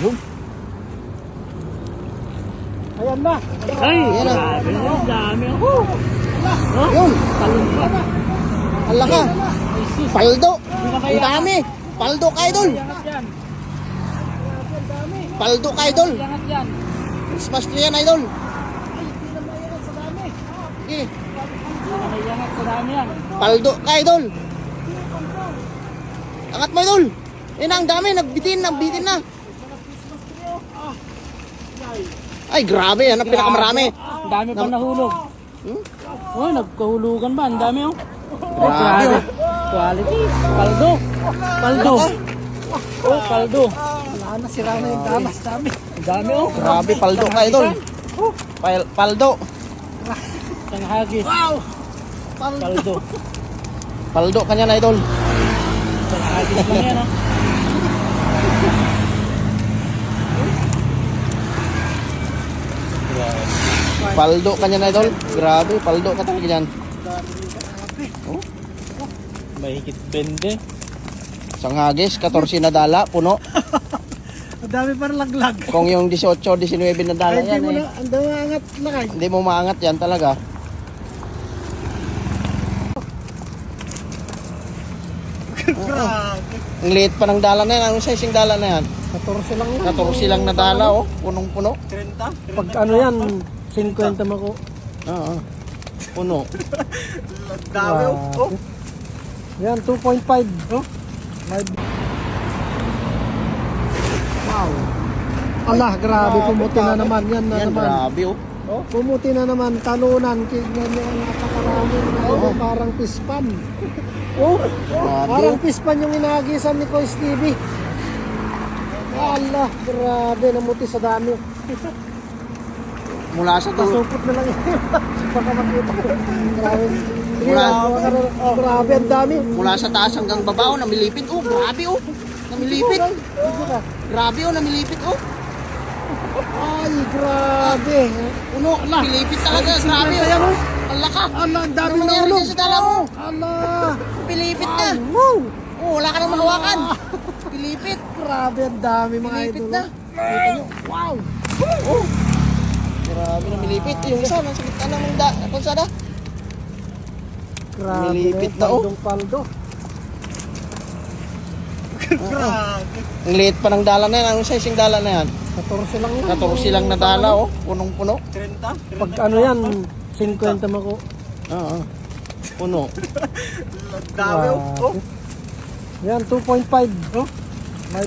Yung. Ayan na. Ay, Ayan na. grabe na. Dami ako. Oh, Yun. talon pa. Ang laka. Ay, sus. Paldo. Hindi na Ang kaya. dami. Paldo ka, idol. Iangat yan. Paldo ka, idol. Iangat yan. Smash nyo yan, idol. Sige. Hindi na kaiangat sa dami yan. Paldo ka, idol. Angat mo, idol. Yan na, ang dami. Nagbitin na. Ay, grabe. Yan ang pinakamarami. Ang dami pa nahulog. Hmm? Oh, nagkahulugan ba? Ang dami oh. Ay, Grabe, grabe. Quality. Paldo. Paldo. Oh, paldo. Wala na, sira na yung damas dami. Ang dami oh. Grabe, paldo ka, idol. Paldo. Tanghagis. Wow! Paldo. Paldo ka niyan, idol. Tanghagis lang yan oh. Paldo ka niyan, idol. Grabe, paldo ka talaga niyan. Mahigit 20. Isang hagis, 14 na dala, puno. Ang dami pa laglag. Kung yung 18, 19 na dala Ay, yan hindi mo eh. na, ang dami angat lakay. Hindi mo maangat yan talaga. Grabe. Ang liit pa ng dala na yan. Anong size yung dala na yan? 14 lang yan. 14 lang na dala, oh. Punong-puno. 30? Pag ano yan, 50 mako. Oo. Puno. Dami oh. Yan, 2.5. Oh. Wow. Allah, grabe, pumuti na naman. Yan na Yan, naman. grabe, oh. Oh, pumuti na naman, talunan, kignan niya ang napakarami. Oh, parang pispan. Oh, Grabe, parang oh. pispan yung inagisan ni Koy Stevie. Allah, grabe, namuti sa dami. Mula sa dulo. Pasupot na lang yun. Baka makita ko. Grabe. Sige, Mula- grabe, ang dami. Mula sa taas hanggang baba, oh. Namilipit, oh. Grabe, oh. Namilipit. Dito ka. Grabe, oh. Namilipit, oh. Ay, grabe. Puno. Namilipit talaga. Grabe, Yan, oh. oh. Ang laka. Allah, ang dami Ano na nangyari ulo. dyan sa dala mo? Allah. Pilipit na. Wow. Oh, wala ka nang mahawakan. Pilipit. Grabe, ang dami mga Pilipit idol. na. Kita nyo. Wow. Oh. Grabe, namilipit. Yung isa, nasa gitna ng kalsada. Grabe. Nilipit na, oh. Paldo. Grabe. Ang liit pa ng dala na yan. Anong size yung dala na yan? 14 lang yan. 14 lang na dala, oh. Punong-puno. 30? Pag ano yan, 50 mako. Oo. Puno. Dami oh. Yan, 2.5. Oh. May